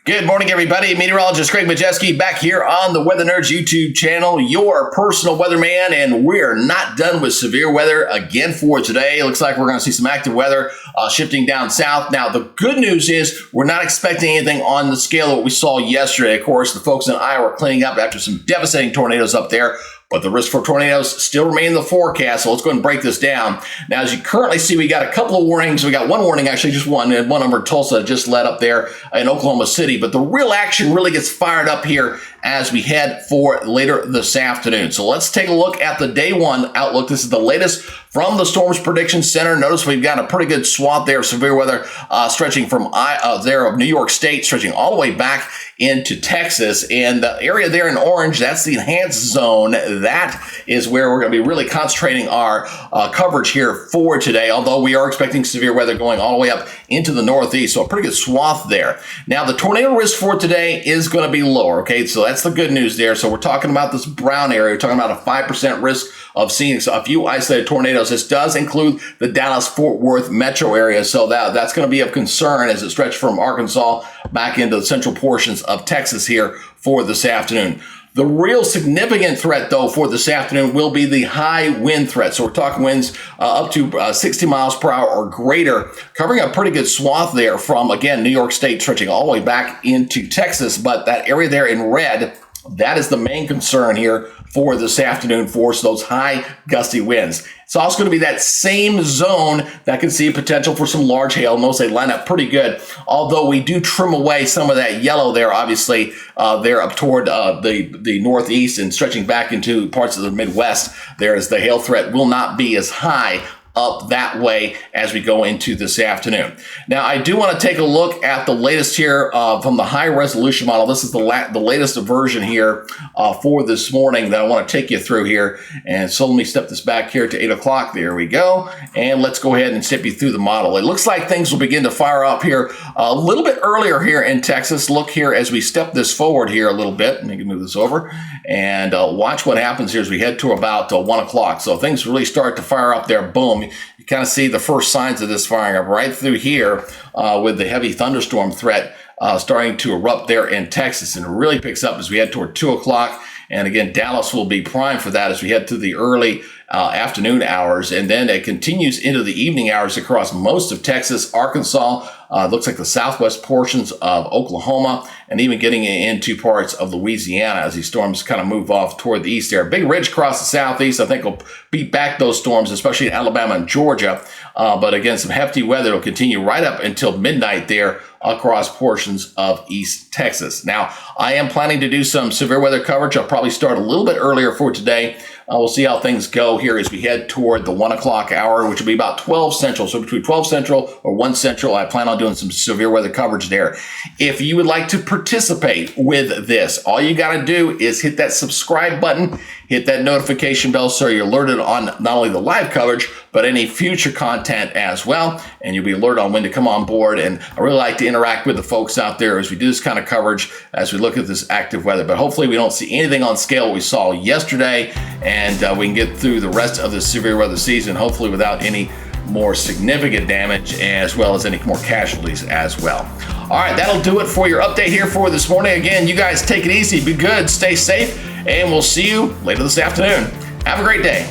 Good morning, everybody. Meteorologist Craig Majeski back here on the Weather Nerds YouTube channel, your personal weatherman, and we're not done with severe weather again for today. It looks like we're going to see some active weather shifting down south. Now, the good news is we're not expecting anything on the scale of what we saw yesterday. Of course, the folks in Iowa are cleaning up after some devastating tornadoes up there. But the risk for tornadoes still remain in the forecast, so let's go ahead and break this down. Now, as you currently see, we got a couple of warnings. We got one warning, actually, just one, and one over Tulsa just let up there in Oklahoma City. But the real action really gets fired up here as we head for later this afternoon. So let's take a look at the day one outlook. This is the latest from the Storms Prediction Center. Notice we've got a pretty good swath there of severe weather stretching from there of New York State, stretching all the way back into Texas. And the area there in orange, that's the enhanced zone. That is where we're going to be really concentrating our coverage here for today, although we are expecting severe weather going all the way up into the northeast. So a pretty good swath there. Now, the tornado risk for today is going to be lower, okay? So that's the good news there. So we're talking about this brown area. We're talking about a 5% risk of seeing a few isolated tornadoes. This does include the Dallas-Fort Worth metro area, so that's going to be of concern as it stretches from Arkansas back into the central portions of Texas here for this afternoon. The real significant threat, though, for this afternoon will be the high wind threat. So we're talking winds up to 60 miles per hour or greater, covering a pretty good swath there from, again, New York State, stretching all the way back into Texas. But that area there in red, that is the main concern here for this afternoon for those high gusty winds. It's also going to be that same zone that can see potential for some large hail. Notice they line up pretty good, although we do trim away some of that yellow there, obviously, there up toward the northeast and stretching back into parts of the Midwest. There is the hail threat will not be as high up that way as we go into this afternoon. Now, I do want to take a look at the latest here from the high resolution model. This is the latest version here for this morning that I want to take you through here. And so let me step this back here to 8 o'clock. There we go. And let's go ahead and step you through the model. It looks like things will begin to fire up here a little bit earlier here in Texas. Look here as we step this forward here a little bit. Let me move this over and watch what happens here as we head to about 1 o'clock. So things really start to fire up there. Boom. You kind of see the first signs of this firing up right through here with the heavy thunderstorm threat starting to erupt there in Texas. And it really picks up as we head toward 2 o'clock. And again, Dallas will be primed for that as we head to the early afternoon hours. And then it continues into the evening hours across most of Texas, Arkansas, looks like the southwest portions of Oklahoma, and even getting into parts of Louisiana as these storms kind of move off toward the east there. Big ridge across the southeast, I think, will beat back those storms, especially in Alabama and Georgia. But again, some hefty weather will continue right up until midnight there across portions of East Texas. Now, I am planning to do some severe weather coverage. I'll probably start a little bit earlier for today. We'll see how things go here as we head toward the 1 o'clock hour, which will be about 12 Central. So between 12 Central or 1 Central, I plan on doing some severe weather coverage there. If you would like to participate with this, all you got to do is hit that subscribe button, hit that notification bell so you're alerted on not only the live coverage, but any future content as well. And you'll be alerted on when to come on board. And I really like to interact with the folks out there as we do this kind of coverage, as we look at this active weather. But hopefully we don't see anything on scale we saw yesterday, and we can get through the rest of the severe weather season, hopefully without any more significant damage, as well as any more casualties as well. All right, that'll do it for your update here for this morning. Again, you guys take it easy, be good, stay safe, and we'll see you later this afternoon. Have a great day.